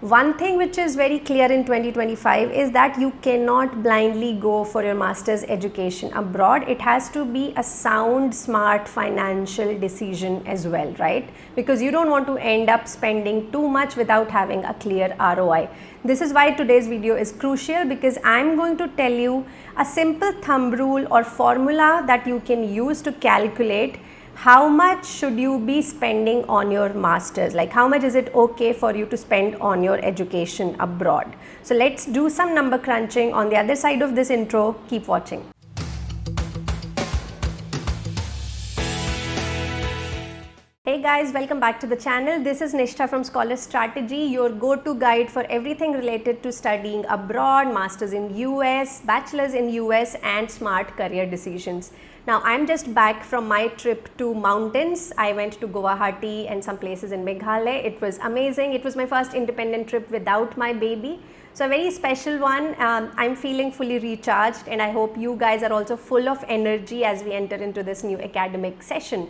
One thing which is very clear in 2025 is that you cannot blindly go for your master's education abroad. It has to be a sound, smart financial decision as well, right? Because you don't want to end up spending too much without having a clear ROI. This is why today's video is crucial, because I'm going to tell you a simple thumb rule or formula that you can use to calculate how much should you be spending on your masters, like how much is it okay for you to spend on your education abroad. So let's do some number crunching on the other side of this intro. Keep watching. Hey guys, welcome back to the channel. This is Nistha from Scholar Strategy, your go-to guide for everything related to studying abroad, masters in US, bachelors in US and smart career decisions. Now I'm just back from my trip to mountains. I went to Guwahati and some places in Meghalaya. It was amazing. It was my first independent trip without my baby. So a very special one. I'm feeling fully recharged and I hope you guys are also full of energy as we enter into this new academic session.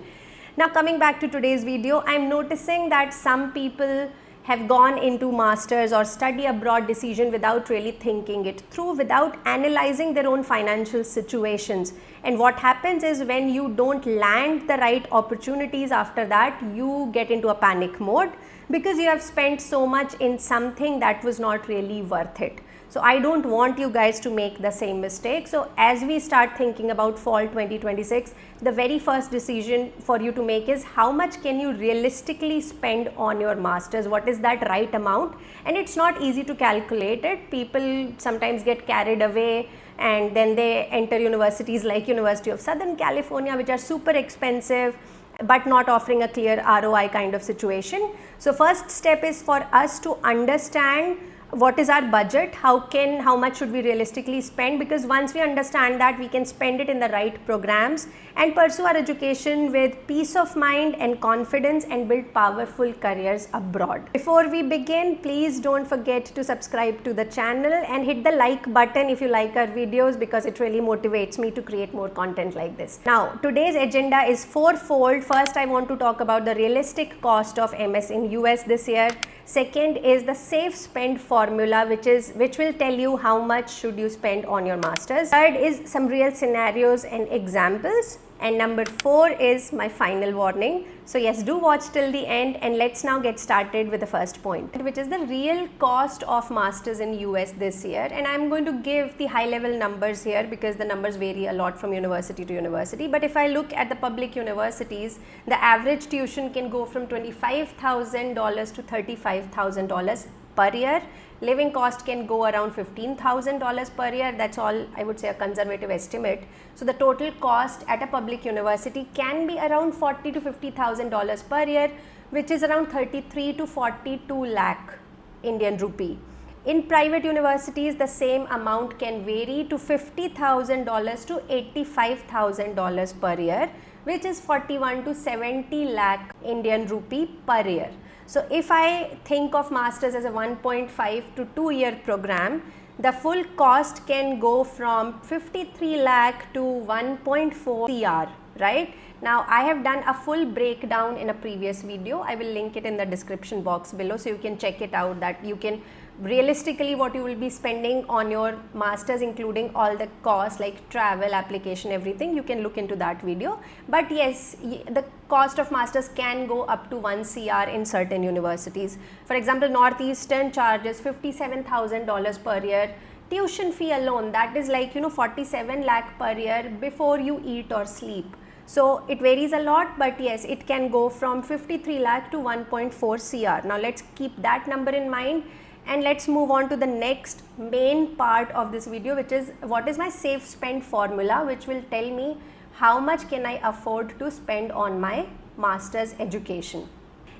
Now coming back to today's video, I'm noticing that some people have gone into masters or study abroad decision without really thinking it through, without analyzing their own financial situations. And what happens is when you don't land the right opportunities after that, you get into a panic mode because you have spent so much in something that was not really worth it. So I don't want you guys to make the same mistake. So as we start thinking about fall 2026, the very first decision for you to make is how much can you realistically spend on your masters? What is that right amount? And it's not easy to calculate it. People sometimes get carried away and then they enter universities like University of Southern California, which are super expensive but not offering a clear ROI kind of situation. So first step is for us to understand what is our budget, how much should we realistically spend, because once we understand that, we can spend it in the right programs and pursue our education with peace of mind and confidence and build powerful careers abroad. Before we begin, please don't forget to subscribe to the channel and hit the like button if you like our videos, because it really motivates me to create more content like this. Now today's agenda is fourfold. First, I want to talk about the realistic cost of MS in US this year. Second is the safe spend formula, which will tell you how much should you spend on your masters. Third is some real scenarios and examples. And number 4 is my final warning. So yes, do watch till the end and let's now get started with the first point, which is the real cost of masters in US this year. And I'm going to give the high level numbers here because the numbers vary a lot from university to university. But if I look at the public universities, the average tuition can go from $25,000 to $35,000 per year. Living cost can go around $15,000 per year. That's all, I would say, a conservative estimate. So the total cost at a public university can be around $40,000 to $50,000 per year, which is around 33 to 42 lakh Indian rupee. In private universities, the same amount can vary to $50,000 to $85,000 per year, which is 41 to 70 lakh Indian rupee per year. So if I think of masters as a 1.5 to 2 year program, the full cost can go from 53 lakh to 1.4 CR, right? Now I have done a full breakdown in a previous video. I will link it in the description box below so you can check it out, that you can realistically what you will be spending on your masters, including all the costs like travel, application, everything. You can look into that video. But yes, the cost of masters can go up to 1 CR in certain universities. For example, Northeastern charges $57,000 per year. Tuition fee alone, that is like 47 lakh per year before you eat or sleep. So it varies a lot, but yes, it can go from 53 lakh to 1.4 CR. Now let's keep that number in mind. And let's move on to the next main part of this video, which is what is my safe spend formula, which will tell me how much can I afford to spend on my master's education.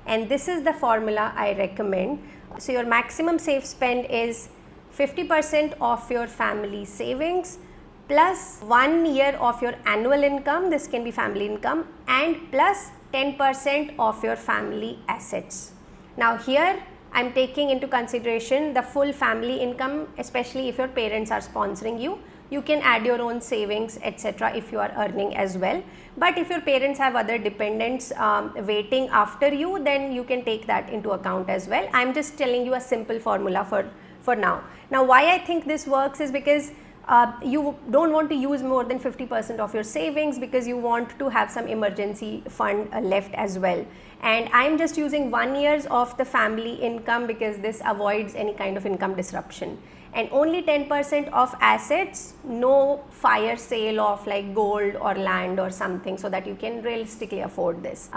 And this is the formula I recommend. So your maximum safe spend is 50% of your family savings plus 1 year of your annual income, this can be family income, and plus 10% of your family assets. Now here I'm taking into consideration the full family income, especially if your parents are sponsoring you. you can add your own savings, etc. if you are earning as well. But if your parents have other dependents waiting after you, then you can take that into account as well. I'm just telling you a simple formula for now. Now, why I think this works is because you don't want to use more than 50% of your savings, because you want to have some emergency fund left as well. And I'm just using 1 year of the family income because this avoids any kind of income disruption. And only 10% of assets, no fire sale of like gold or land or something, so that you can realistically afford this.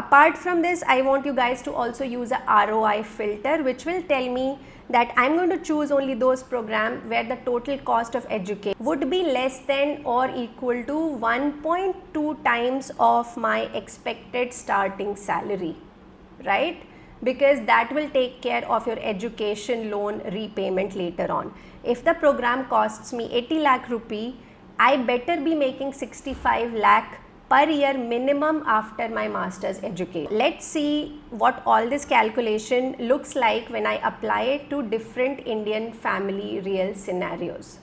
Apart from this, I want you guys to also use a ROI filter, which will tell me that I'm going to choose only those programs where the total cost of education would be less than or equal to 1.2 times of my expected starting salary, right? Because that will take care of your education loan repayment later on. If the program costs me 80 lakh rupee, I better be making 65 lakh per year minimum after my master's education. Let's see what all this calculation looks like when I apply it to different Indian family real scenarios.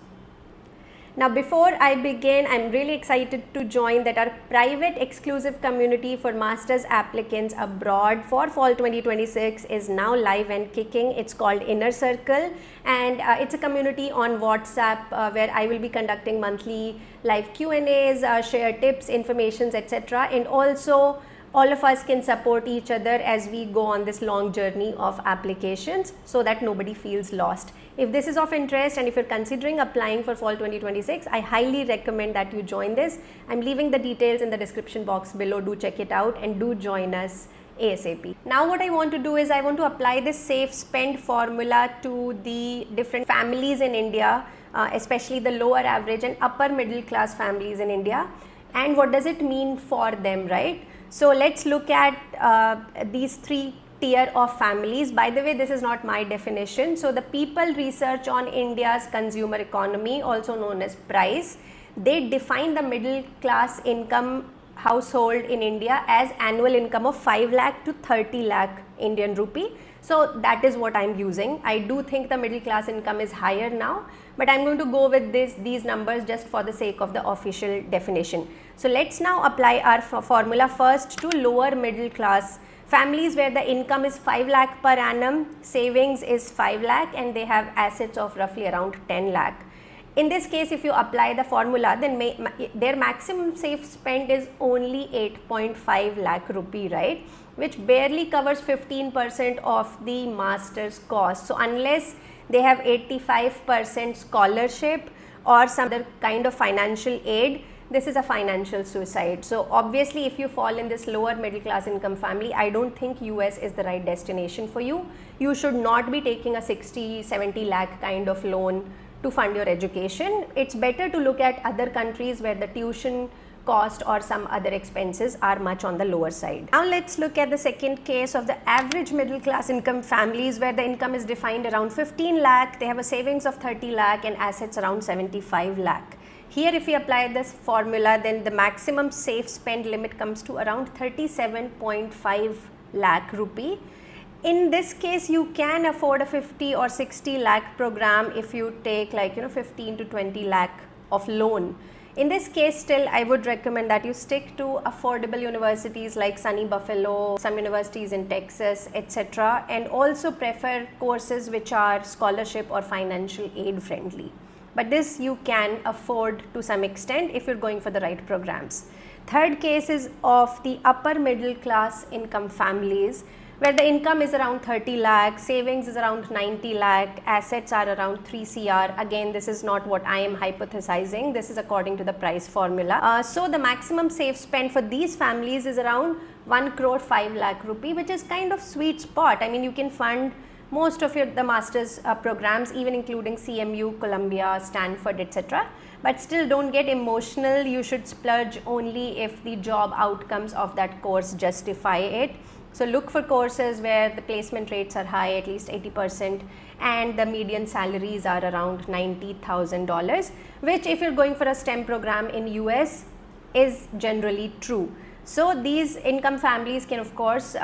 Now, before I begin, I'm really excited to join that our private exclusive community for master's applicants abroad for fall 2026 is now live and kicking. It's called Inner Circle, and it's a community on WhatsApp where I will be conducting monthly live Q&As, share tips, informations, etc. And also all of us can support each other as we go on this long journey of applications, so that nobody feels lost. If this is of interest and if you're considering applying for fall 2026, I highly recommend that you join this. I'm leaving the details in the description box below. Do check it out and do join us ASAP. Now what I want to do is I want to apply this safe spend formula to the different families in India, especially the lower average and upper middle class families in India. And what does it mean for them, right? So let's look at these three tier of families. By the way, this is not my definition. So the People Research on India's Consumer Economy, also known as PRICE, they define the middle class income household in India as annual income of 5 lakh to 30 lakh Indian rupee. So that is what I'm using. I do think the middle class income is higher now, but I'm going to go with these numbers just for the sake of the official definition. So let's now apply our formula first to lower middle class families where the income is 5 lakh per annum, savings is 5 lakh, and they have assets of roughly around 10 lakh. In this case, if you apply the formula, then their maximum safe spend is only 8.5 lakh rupee, right? Which barely covers 15% of the master's cost. So unless they have 85% scholarship or some other kind of financial aid, this is a financial suicide. So obviously, if you fall in this lower middle class income family, I don't think US is the right destination for you. You should not be taking a 60-70 lakh kind of loan to fund your education. It's better to look at other countries where the tuition cost or some other expenses are much on the lower side. Now let's look at the second case of the average middle class income families where the income is defined around 15 lakh, they have a savings of 30 lakh and assets around 75 lakh. Here if we apply this formula, then the maximum safe spend limit comes to around 37.5 lakh rupee. In this case, you can afford a 50 or 60 lakh program if you take 15 to 20 lakh of loan. In this case, still I would recommend that you stick to affordable universities like Sunny Buffalo, some universities in Texas, etc. and also prefer courses which are scholarship or financial aid friendly. But this you can afford to some extent if you're going for the right programs. Third case is of the upper middle class income families where the income is around 30 lakh, savings is around 90 lakh, assets are around 3 CR. Again, this is not what I am hypothesizing, this is according to the price formula. So the maximum safe spend for these families is around 1 crore 5 lakh rupee, which is kind of sweet spot. I mean, you can fund most of the master's programs, even including CMU, Columbia, Stanford, etc. But still don't get emotional. You should splurge only if the job outcomes of that course justify it. So look for courses where the placement rates are high, at least 80%, and the median salaries are around $90,000, which if you're going for a STEM program in US is generally true. So these income families can of course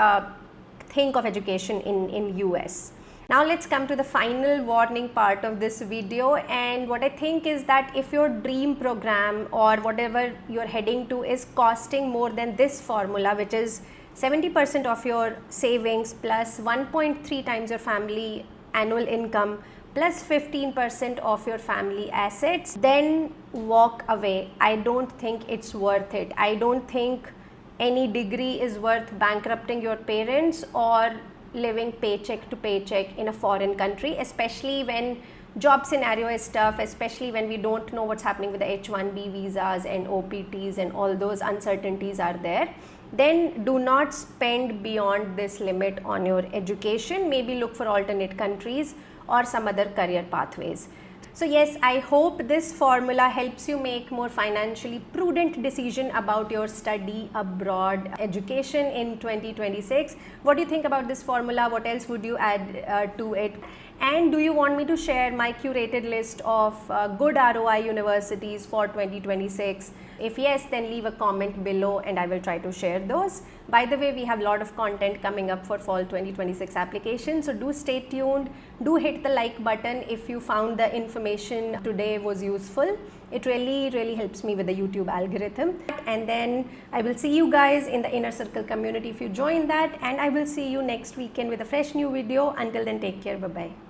think of education in US. Now let's come to the final warning part of this video, and what I think is that if your dream program or whatever you're heading to is costing more than this formula, which is 70% of your savings plus 1.3 times your family annual income plus 15% of your family assets, then walk away. I don't think it's worth it. I don't think any degree is worth bankrupting your parents or living paycheck to paycheck in a foreign country, especially when job scenario is tough, especially when we don't know what's happening with the H1B visas and OPTs and all those uncertainties are there. Then do not spend beyond this limit on your education. Maybe look for alternate countries or some other career pathways. So yes, I hope this formula helps you make more financially prudent decision about your study abroad education in 2026. What do you think about this formula? What else would you add to it? And do you want me to share my curated list of good ROI universities for 2026? If yes, then leave a comment below and I will try to share those. By the way, we have a lot of content coming up for fall 2026 application. So do stay tuned. Do hit the like button if you found the information today was useful. It really helps me with the YouTube algorithm. And then I will see you guys in the inner circle community if you join that. And I will see you next weekend with a fresh new video. Until then, take care. Bye-bye.